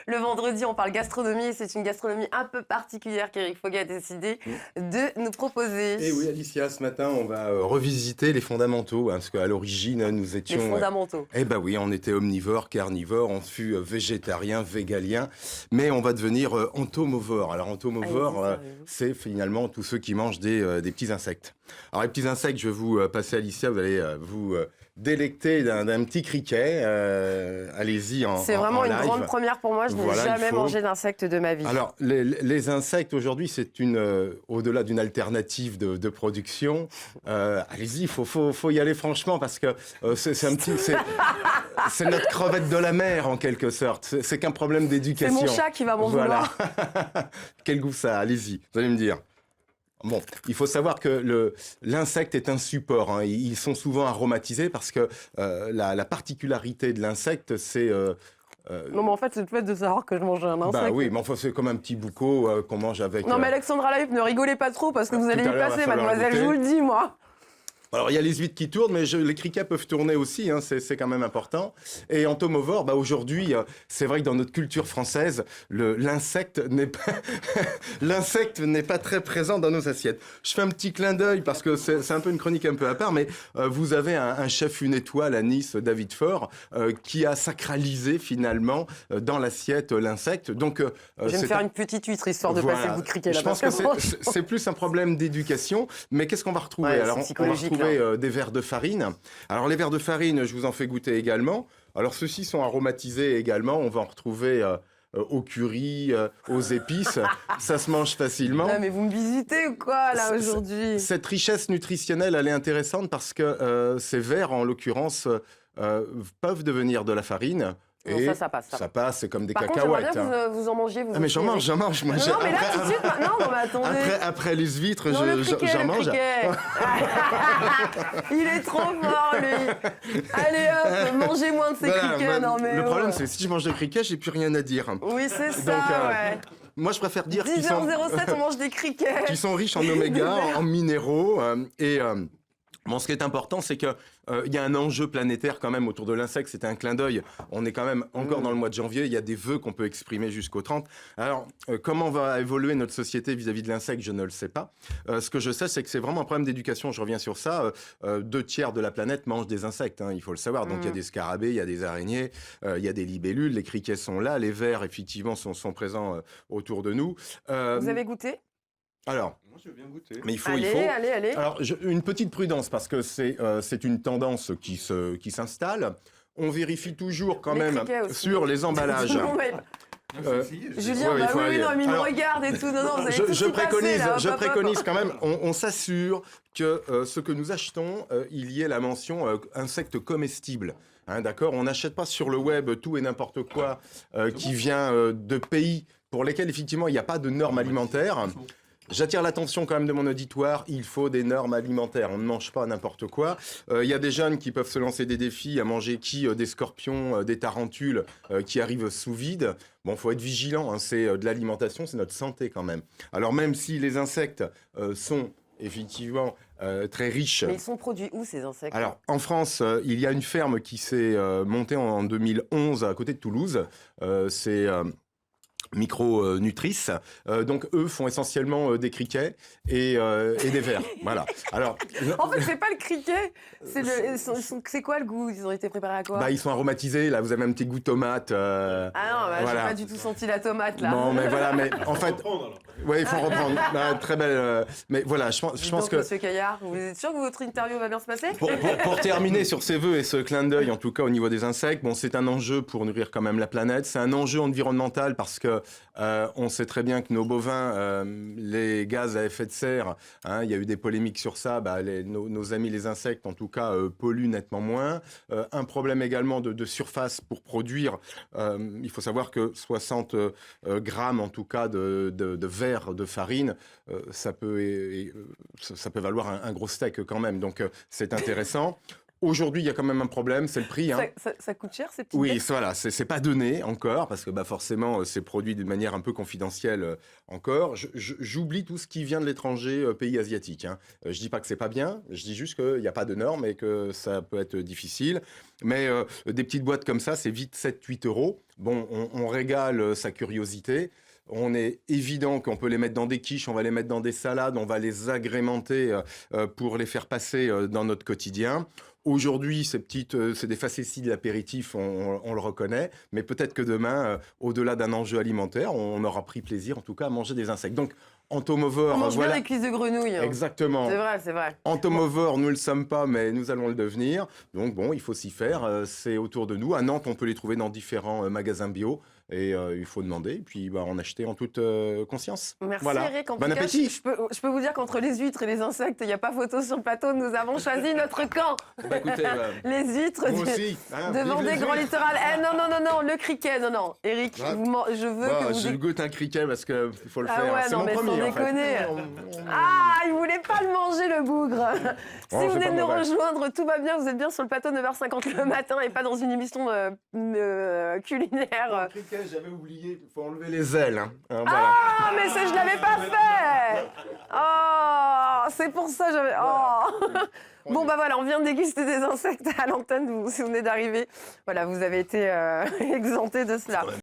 Le vendredi, on parle gastronomie et c'est une gastronomie un peu particulière qu'Éric Fogg a décidé de nous proposer. Et oui, Alicia, ce matin, on va revisiter les fondamentaux, hein, parce qu'à l'origine, nous Les étions... fondamentaux. Eh ben oui, on était omnivores, carnivores, on fut végétariens, véganiens, mais on va devenir entomovores. Alors entomovores, Allez-y, servez-vous. c'est finalement tous ceux qui mangent des petits insectes. Alors les petits insectes, je vais vous passer Alicia, vous allez vous délecter d'un petit criquet. Allez-y C'est vraiment une live. grande première pour moi. Je n'ai Voilà, il jamais faut. mangé d'insectes de ma vie. Alors, les insectes, aujourd'hui, c'est au-delà d'une alternative de production. Allez-y, faut y aller franchement, parce que c'est notre crevette de la mer, en quelque sorte. C'est qu'un problème C'est d'éducation. mon chat qui va m'en vouloir. Quel goût ça a, allez-y, vous allez me dire. Bon, il faut savoir que l'insecte est un support, hein. Ils sont souvent aromatisés parce que la particularité de l'insecte, c'est... Non, mais en fait, c'est le fait de savoir que je mange un insecte. Bah oui, mais enfin, c'est comme un petit boucau qu'on mange avec... Non, mais Alexandra Live, ne rigolez pas trop parce que vous allez Tout y à l'heure, passer, va falloir mademoiselle, je goûter. vous le dis, moi. Alors, il y a les huîtres qui tournent, mais les criquets peuvent tourner aussi, hein, c'est quand même important. Et entomovore, bah aujourd'hui, c'est vrai que dans notre culture française, l'insecte n'est pas, l'insecte n'est pas très présent dans nos assiettes. Je fais un petit clin d'œil parce que c'est un peu une chronique un peu à part, mais vous avez un chef une étoile à Nice, David Faure, qui a sacralisé finalement dans l'assiette l'insecte. Donc, Je vais me faire une petite huître histoire de passer le bout de criquet là. Je pense que c'est plus un problème d'éducation, mais qu'est-ce qu'on va retrouver? Ouais, Alors, c'est on va psychologique, retrouver des verres de farine. Alors, les verres de farine, je vous en fais goûter également. Alors, ceux-ci sont aromatisés également. On va en retrouver au curry, aux épices. Ça se mange facilement. Non, mais vous me visitez ou quoi, là, aujourd'hui? Cette richesse nutritionnelle, elle est intéressante parce que ces verres, en l'occurrence, peuvent devenir de la farine. Non, Et ça passe. ça passe, c'est comme des Par contre, j'aimerais cacahuètes. bien que vous en mangiez, vous Ah, mais aussi, j'en mange. Moi, Non, non, mais là, tout de suite, maintenant, non, mais attendez. Après les huîtres, Non, le criquet, j'en le mange. criquet. Il est trop fort, lui. Allez, hop, mangez moins de ces Voilà, criquets. Non, mais le problème, oh. c'est que si je mange des criquets, j'ai plus rien à dire. Oui, c'est ça, Donc, ouais. Moi, je préfère dire qu'ils sont, 10h07, on mange des criquets. qu'ils sont riches en oméga, en minéraux. Bon, ce qui est important, c'est que il y a un enjeu planétaire quand même autour de l'insecte. C'était un clin d'œil. On est quand même encore dans le mois de janvier. Il y a des vœux qu'on peut exprimer jusqu'au 30. Alors, comment va évoluer notre société vis-à-vis de l'insecte? Je ne le sais pas. Ce que je sais, c'est que c'est vraiment un problème d'éducation. Je reviens sur ça. 2/3 de la planète mangent des insectes, hein, il faut le savoir. Donc, il y a des scarabées, il y a des araignées, il y a des libellules. Les criquets sont là. Les vers, effectivement, sont présents autour de nous. Vous avez goûté? Alors, Moi, je veux bien goûter. mais il faut... Allez. Alors, une petite prudence, parce que c'est une tendance qui s'installe. On vérifie toujours quand Les même criquets aussi. sur les emballages. Non, mais- Julien, Ouais, il bah faut oui, aller. non, mais il me Alors, regarde et tout. Non, vous allez tout je y passer, là, hop, hop, hop. préconise quand même, on s'assure que ce que nous achetons, il y ait la mention insectes comestibles. Hein, d'accord? On n'achète pas sur le web tout et n'importe quoi qui vient de pays pour lesquels, effectivement, il n'y a pas de normes alimentaires. J'attire l'attention quand même de mon auditoire, il faut des normes alimentaires, on ne mange pas n'importe quoi. Il y a des jeunes qui peuvent se lancer des défis à manger des scorpions, des tarentules qui arrivent sous vide. Bon, faut être vigilant, hein, c'est de l'alimentation, c'est notre santé quand même. Alors même si les insectes sont effectivement très riches... Mais ils sont produits où, ces insectes? Alors, en France, il y a une ferme qui s'est montée en 2011 à côté de Toulouse. C'est... Micronutrice. Donc, eux font essentiellement des criquets et des vers. Voilà. Alors, En fait, c'est pas le criquet. C'est quoi le goût? Ils ont été préparés à quoi? bah, ils sont aromatisés. Là, vous avez un petit goût tomate. Ah non, bah, voilà. j'ai pas du tout senti la tomate, là. Non, mais voilà. Mais en fait, Reprendre, alors. ouais, il faut reprendre. Bah, très belle. Mais voilà, je pense Donc, que Monsieur Caillard, vous êtes sûr que votre interview va bien se passer? pour terminer sur ces vœux et ce clin d'œil, en tout cas au niveau des insectes, bon, c'est un enjeu pour nourrir quand même la planète. C'est un enjeu environnemental parce que on sait très bien que nos bovins, les gaz à effet de serre, hein, il y a eu des polémiques sur ça. Bah, nos amis les insectes, en tout cas, polluent nettement moins. Un problème également de surface pour produire. Il faut savoir que 60 grammes, en tout cas, de verre de farine, ça peut valoir un gros steak quand même. Donc, c'est intéressant. Aujourd'hui, il y a quand même un problème, c'est le prix. Hein. Ça coûte cher, ces petites Oui, bêtes voilà, c'est pas donné encore, parce que forcément, c'est produit d'une manière un peu confidentielle encore. J'oublie tout ce qui vient de l'étranger, pays asiatiques. Hein. Je dis pas que c'est pas bien, je dis juste qu'il n'y a pas de normes et que ça peut être difficile. Mais des petites boîtes comme ça, c'est vite 7-8 euros. Bon, on régale sa curiosité. On est évident qu'on peut les mettre dans des quiches, on va les mettre dans des salades, on va les agrémenter pour les faire passer dans notre quotidien. Aujourd'hui, c'est des facéties de l'apéritif, on le reconnaît, mais peut-être que demain, au-delà d'un enjeu alimentaire, on aura pris plaisir en tout cas à manger des insectes. Donc, entomivore, On mange voilà. bien les cuisses de grenouille. Hein. Exactement. C'est vrai, c'est vrai. Entomivore, nous ne le sommes pas, mais nous allons le devenir. Donc bon, il faut s'y faire. C'est autour de nous. À Nantes, on peut les trouver dans différents magasins bio. Et il faut demander, et puis en acheter en toute conscience. Merci voilà. Eric. En Bon tout cas, appétit. je peux vous dire qu'entre les huîtres et les insectes, il n'y a pas photo sur le plateau. Nous avons choisi notre camp. Écoutez, Les huîtres moi aussi. Hein, de vive Vendée les Grand huîtres. Littoral. Eh non, le criquet, non. Eric, Ah. je veux que vous... Je goûte un criquet parce qu'il faut le faire. Ah ouais, C'est non, mon mais premier, sans en fait. déconner. Ah, il voulait pas le manger, le bougre. Si Oh, vous c'est venez pas de nous mauvais. rejoindre, tout va bien. Vous êtes bien sur le plateau 9h50 le matin et pas dans une émission culinaire. Le criquet, j'avais oublié. Il faut enlever les ailes. Hein. Voilà. Ah, mais je l'avais pas fait. Oh, c'est pour ça j'avais... Oh. Bon, voilà, on vient de déguster des insectes à l'antenne, si vous venez d'arriver. Voilà, vous avez été exempté de cela.